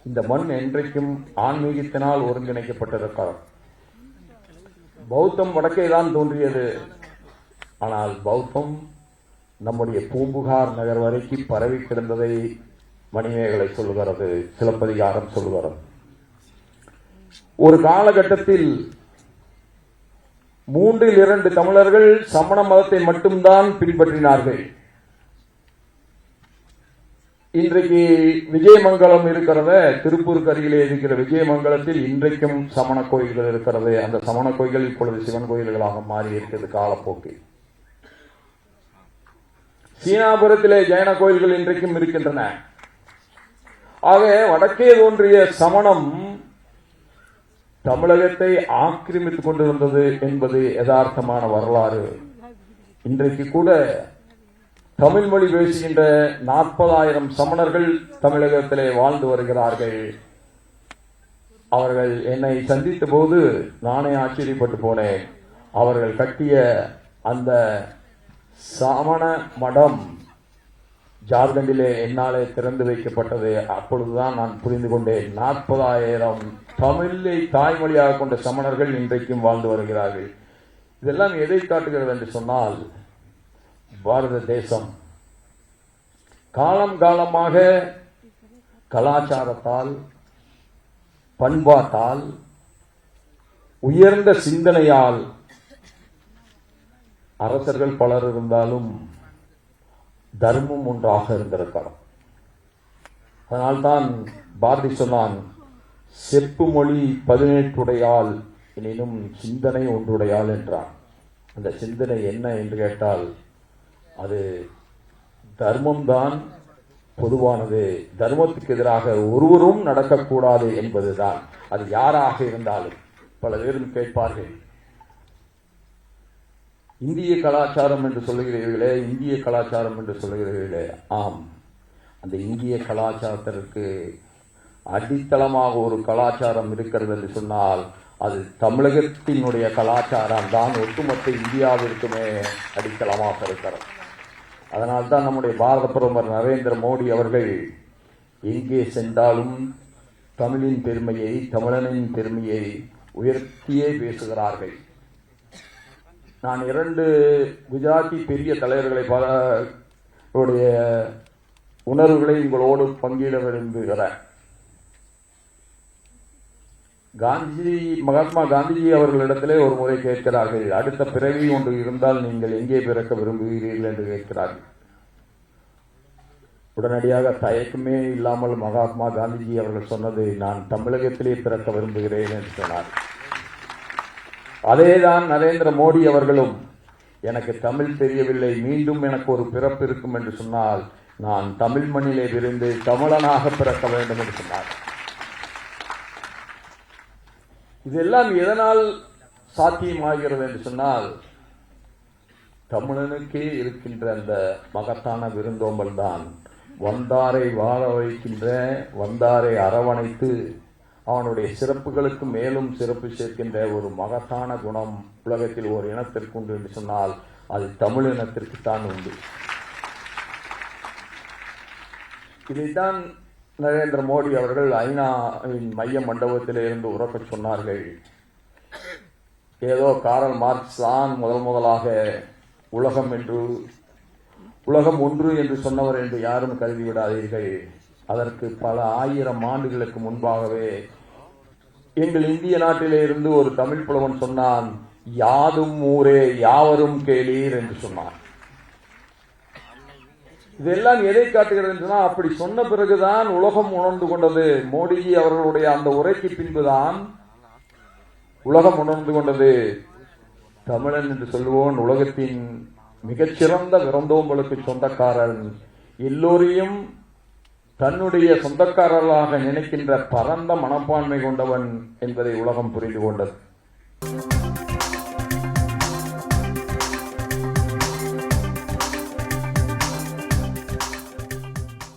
இந்த மண் என்றைக்கும் ஆன்மீகத்தினால் ஒருங்கிணைக்கப்பட்டிருக்கிறது. பௌத்தம் வடக்கே தான் தோன்றியது. ஆனால் பௌத்தம் நம்முடைய பூம்புகார் நகர் வரைக்கும் பரவி கிடந்ததை மணிமேகலை சொல்லுகிறது, சிலப்பதிகாரம் சொல்லுகிறது. ஒரு காலகட்டத்தில் 2 தமிழர்கள் சமண மதத்தை மட்டும்தான் பின்பற்றினார்கள். இன்றைக்கு விஜயமங்கலம் இருக்கிறத, திருப்பூருக்கு அருகிலே இருக்கிற விஜயமங்கலத்தில் இன்றைக்கும் சமண கோயில்கள் இருக்கிறது. அந்த சமண கோயில்கள் இப்பொழுது சிவன் கோயில்களாக மாறி இருக்கிறது காலப்போக்கில். சீனாபுரத்திலே ஜைன கோயில்கள் இன்றைக்கும் இருக்கின்றன. ஆக வடக்கே தோன்றிய சமணம் தமிழகத்தை ஆக்கிரமித்துக் கொண்டிருந்தது என்பது யதார்த்தமான வரலாறு. இன்றைக்கு கூட தமிழ் மொழி பேசுகின்ற 40,000 சமணர்கள் தமிழகத்திலே வாழ்ந்து வருகிறார்கள். அவர்கள் என்னை சந்தித்த போது நானே ஆச்சரியப்பட்டு போனேன். அவர்கள் கட்டிய அந்த சமண மடம் ஜார்க்கண்டிலே என்னாலே திறந்து வைக்கப்பட்டது. அப்பொழுதுதான் நான் புரிந்து கொண்டேன், 40,000 தமிழை தாய்மொழியாக கொண்ட சமணர்கள் இன்றைக்கும் வாழ்ந்து வருகிறார்கள். இதெல்லாம் எதை காட்டுகிறது என்று சொன்னால், பாரத தேசம் காலம் காலமாக கலாச்சாரத்தால், பண்பாட்டால், உயர்ந்த சிந்தனையால் அரசர்கள் பலர் இருந்தாலும் தர்மம் ஒன்றாக இருந்திருக்கிறார். அதனால்தான் பாரதி சொன்னான், செப்பு மொழி 18 எனினும் சிந்தனை ஒன்றுடையாள் என்றான். அந்த சிந்தனை என்ன என்று கேட்டால், அது தர்மம்தான் பொதுவானது. தர்மத்துக்கு எதிராக ஒருவரும் நடக்கக்கூடாது என்பதுதான். அது யாராக இருந்தாலும். பல பேரும் கேட்பார்கள், இந்திய கலாச்சாரம் என்று சொல்லுகிறீர்களே, இந்திய கலாச்சாரம் என்று சொல்லுகிறீர்களே. ஆம், அந்த இந்திய கலாச்சாரத்திற்கு அடித்தளமாக ஒரு கலாச்சாரம் இருக்கிறது என்று சொன்னால் அது தமிழகத்தினுடைய கலாச்சாரம் தான் ஒட்டுமொத்த இந்தியாவிற்குமே அடித்தளமாக இருக்கிறது. அதனால்தான் நம்முடைய பாரத பிரதமர் நரேந்திர மோடி அவர்கள் எங்கே சென்றாலும் தமிழின் பெருமையை, தமிழனின் பெருமையை உயர்த்தியே பேசுகிறார்கள். நான் 2 குஜராத்தி பெரிய தலைவர்களை உணர்வுகளை உங்களோடு பங்கிட விரும்புகிறேன். மகாத்மா காந்திஜி அவர்களிடத்திலே ஒரு முறை கேட்கிறார்கள், அடுத்த பிறவி ஒன்று இருந்தால் நீங்கள் எங்கே பிறக்க விரும்புகிறீர்கள் என்று கேட்கிறார்கள். உடனடியாக தயக்கமே இல்லாமல் மகாத்மா காந்திஜி அவர்கள் சொன்னது, நான் தமிழகத்திலே பிறக்க விரும்புகிறேன் என்று சொன்னார். அதேதான் நரேந்திர மோடி அவர்களும், எனக்கு தமிழ் தெரியவில்லை, மீண்டும் எனக்கு ஒரு பிறப்பு இருக்கும் என்று சொன்னால் நான் தமிழ் மண்ணிலே விருந்து தமிழனாக பிறக்க வேண்டும் என்று சொன்னார். இதெல்லாம் எதனால் சாத்தியமாகிறது என்று சொன்னால், தமிழனுக்கே இருக்கின்ற அந்த மகத்தான விருந்தோம்பல் தான். வந்தாரை வாழ வைக்கின்ற, வந்தாரை அரவணைத்து அவனுடைய சிறப்புகளுக்கு மேலும் சிறப்பு சேர்க்கின்ற ஒரு மகத்தான குணம் உலகத்தில் ஒரு இனத்திற்கு உண்டு என்று சொன்னால் அது தமிழ் இனத்திற்குத்தான் உண்டு. இதைத்தான் நரேந்திர மோடி அவர்கள் ஐநாவின் மைய மண்டபத்திலே இருந்து உறக்கச் சொன்னார்கள். ஏதோ காரல் மார்க்ஸ் தான் முதலாக உலகம் ஒன்று என்று சொன்னவர் என்று யாரும் கருதிவிடாதீர்கள். அதற்கு பல 1000 ஆண்டுகளுக்கு முன்பாகவே எங்கள் இந்திய நாட்டிலே இருந்து ஒரு தமிழ் புலவன் சொன்னான், யாதும் ஊரே யாவரும் கேளீர் என்று சொன்னான். இதெல்லாம் எதை காட்டுகிறது என்றுனா, அப்படி சொன்ன பிறகுதான் உலகம் உணர்ந்து கொண்டது. மோடிஜி அவர்களுடைய அந்த உரைக்கு பின்புதான் உலகம் உணர்ந்து கொண்டது. தமிழன் என்று சொல்லுவோன் உலகத்தின் மிகச்சிறந்த விருந்தோம்பலுக்கு சொந்தக்காரன், எல்லோரையும் தன்னுடைய சொந்தக்காரர்களாக நினைக்கின்ற பரந்த மனப்பான்மை கொண்டவன் என்பதை உலகம் புரிந்து கொண்டது.